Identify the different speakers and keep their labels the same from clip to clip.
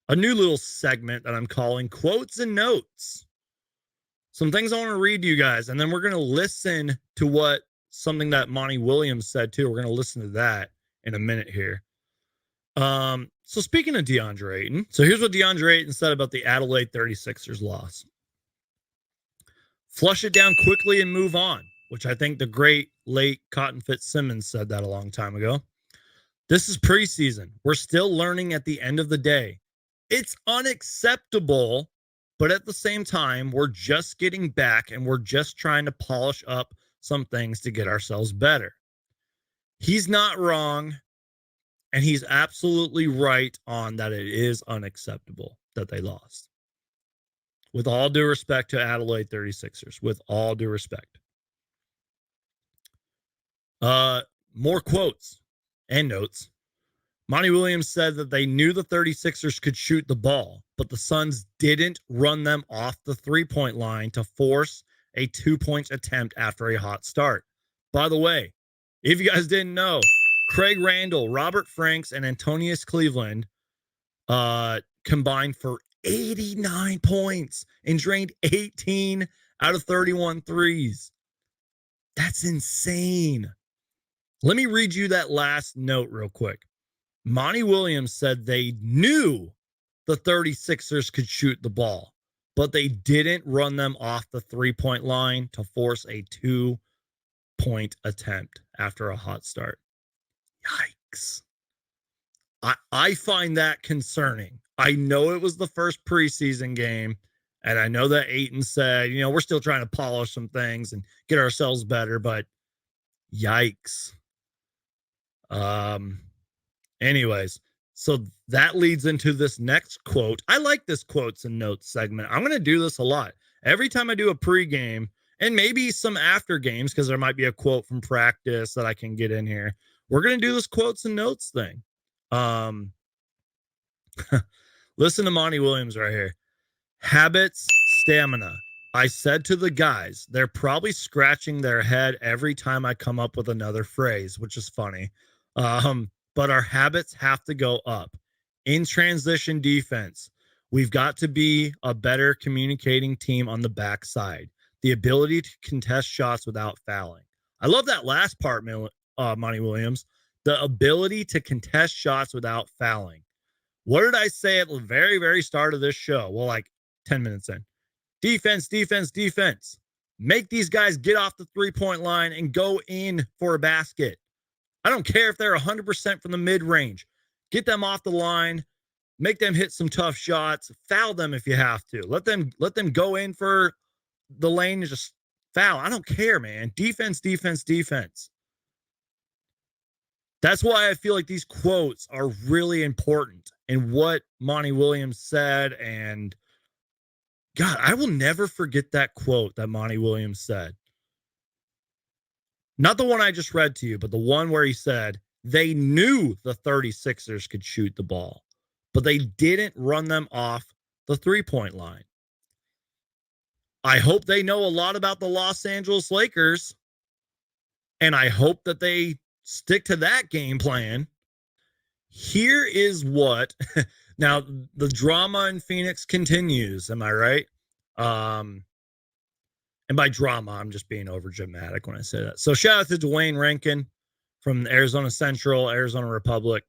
Speaker 1: a new little segment that I'm calling Quotes and Notes. Some things I want to read to you guys, and then we're going to listen to something that Monty Williams said too. We're going to listen to that in a minute here. So speaking of Deandre Ayton, so here's what Deandre Ayton said about the Adelaide 36ers loss. Flush it down quickly and move on, which I think the great late Cotton Fitzsimmons said that a long time ago. This is preseason. We're still learning at the end of the day. It's unacceptable, but at the same time, we're just getting back and we're just trying to polish up some things to get ourselves better. He's not wrong, and he's absolutely right on that it is unacceptable that they lost. With all due respect to Adelaide 36ers, with all due respect. More quotes and notes. Monty Williams said that they knew the 36ers could shoot the ball, but the Suns didn't run them off the three-point line to force a 2-point attempt after a hot start. By the way, if you guys didn't know, Craig Randall, Robert Franks, and Antonius Cleveland combined for 89 points and drained 18 out of 31 threes. That's insane. Let me read you that last note real quick. Monty Williams said they knew the 36ers could shoot the ball, but they didn't run them off the three-point line to force a 2-point attempt after a hot start. Yikes. I find that concerning. I know it was the first preseason game, and I know that Ayton said, we're still trying to polish some things and get ourselves better, but yikes. Anyways, so that leads into this next quote. I like this quotes and notes segment. I'm going to do this a lot. Every time I do a pregame and maybe some after games, because there might be a quote from practice that I can get in here. We're going to do this quotes and notes thing. Listen to Monty Williams right here. Habits, stamina. I said to the guys, they're probably scratching their head every time I come up with another phrase, which is funny. But our habits have to go up. In transition defense, we've got to be a better communicating team on the backside. The ability to contest shots without fouling. I love that last part, Monty Williams. The ability to contest shots without fouling. What did I say at the very, very start of this show? Well, like 10 minutes in. Defense, defense, defense. Make these guys get off the three-point line and go in for a basket. I don't care if they're 100% from the mid-range. Get them off the line. Make them hit some tough shots. Foul them if you have to. Let them go in for the lane and just foul. I don't care, man. Defense, defense, defense. That's why I feel like these quotes are really important in what Monty Williams said. And God, I will never forget that quote that Monty Williams said. Not the one I just read to you, but the one where he said they knew the 36ers could shoot the ball, but they didn't run them off the three-point line. I hope they know a lot about the Los Angeles Lakers, and I hope that they stick to that game plan. Here is what, now the drama in Phoenix continues. Am I right? And by drama, I'm just being over dramatic when I say that. So shout out to Dwayne Rankin from Arizona Central, Arizona Republic.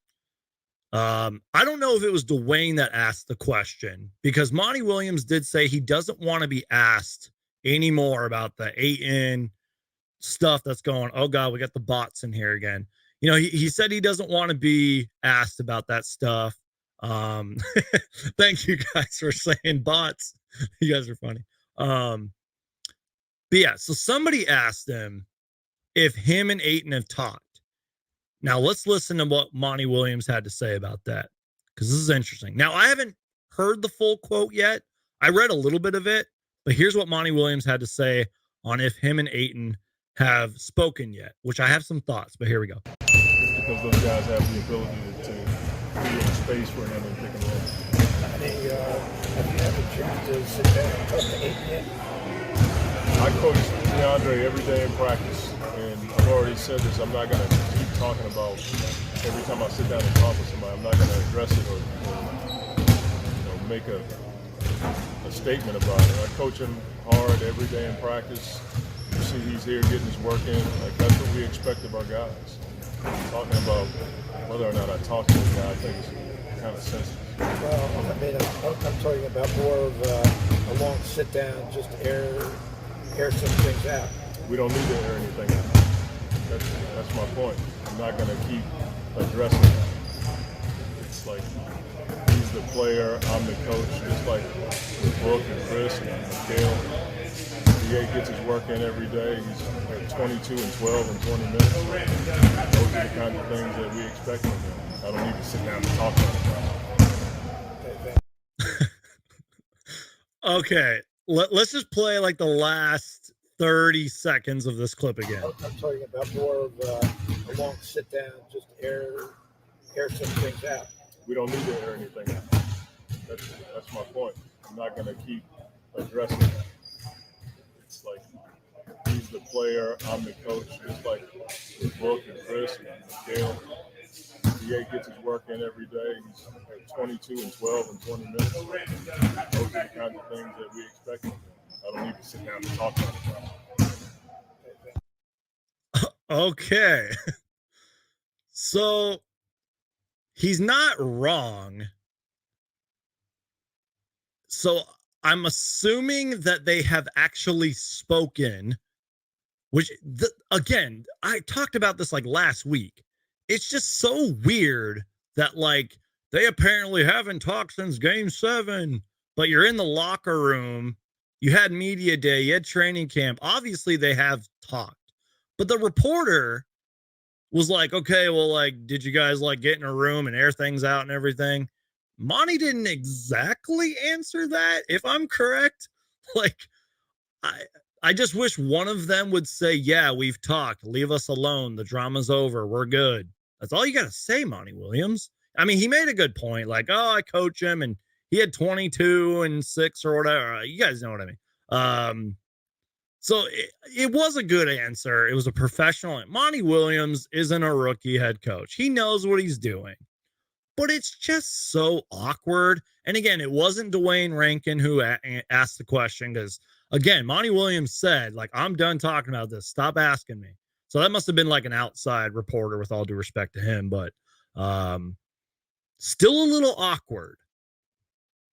Speaker 1: I don't know if it was Dwayne that asked the question, because Monty Williams did say he doesn't want to be asked anymore about the Ayton stuff that's going. Oh God, we got the bots in here again. He said he doesn't want to be asked about that stuff. Thank you guys for saying bots. You guys are funny. But yeah, so somebody asked him if him and Ayton have talked. Now let's listen to what Monty Williams had to say about that, because this is interesting. Now, I haven't heard the full quote yet. I read a little bit of it, but here's what Monty Williams had to say on if him and Ayton have spoken yet, which I have some thoughts, but here we go.
Speaker 2: Because those guys have the ability to create space for him and pick and roll.
Speaker 3: Have you had a chance to sit down and talk to Ayton yet?
Speaker 2: I coach Deandre every day in practice, and I've already said this. I'm not going to keep talking about every time I sit down and talk with somebody. I'm not going to address it or make a statement about it. I coach him hard every day in practice. You see he's here getting his work in. Like, that's what we expect of our guys. Talking about whether or not I talk to the guy, I think it's kind of sensitive.
Speaker 3: Well, I mean, I'm talking about more of a long sit down, just air some things out.
Speaker 2: We don't need to air anything out. That's my point. I'm not going to keep addressing that. It's like he's the player, I'm the coach, just like with Brooke and Chris and Mikhail. DA gets his work in every day. He's at 22 and 12 in 20 minutes. Those are the kind of things that we expect from him. I don't need to sit down and talk about it.
Speaker 1: Okay, let's just play like the last 30 seconds of this clip again.
Speaker 3: I'm talking about more of a long sit down, just air some things out.
Speaker 2: We don't need to air anything out. That's my point. I'm not going to keep addressing that. It's like he's the player, I'm the coach, just like with Brooke and Chris and Mikhail. DA gets his work in every day. He's at 22 and 12 in 20 minutes. Those are the kind of things that we expect from him. I don't need to sit down and talk about it.
Speaker 1: Okay. So he's not wrong. So I'm assuming that they have actually spoken, which again, I talked about this like last week. It's just so weird that like they apparently haven't talked since game 7, but you're in the locker room. You had media day, you had training camp. Obviously they have talked, but the reporter was like, okay, well, like, did you guys like get in a room and air things out and everything? Monty didn't exactly answer that, if I'm correct. Like, I just wish one of them would say, yeah, we've talked. Leave us alone. The drama's over. We're good. That's all you got to say, Monty Williams. I mean, he made a good point. Like, oh, I coach him and he had 22 and 6 or whatever. You guys know what I mean. So it was a good answer. It was a professional. Monty Williams isn't a rookie head coach. He knows what he's doing. But it's just so awkward. And again, it wasn't Dwayne Rankin who asked the question because, again, Monty Williams said, like, I'm done talking about this. Stop asking me. So that must have been like an outside reporter, with all due respect to him. But still a little awkward.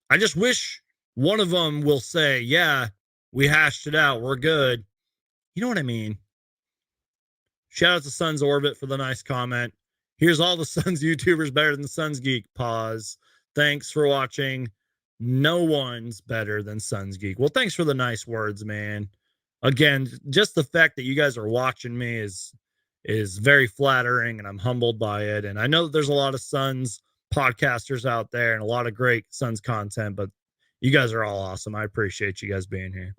Speaker 1: I just wish one of them will say, yeah, we hashed it out. We're good. You know what I mean? Shout out to Suns Orbit for the nice comment. Here's all the Suns YouTubers better than Suns Geek. Pause. Thanks for watching. No one's better than Suns Geek. Well, thanks for the nice words, man. Again, just the fact that you guys are watching me is very flattering, and I'm humbled by it. And I know that there's a lot of Suns podcasters out there and a lot of great Suns content, but you guys are all awesome. I appreciate you guys being here.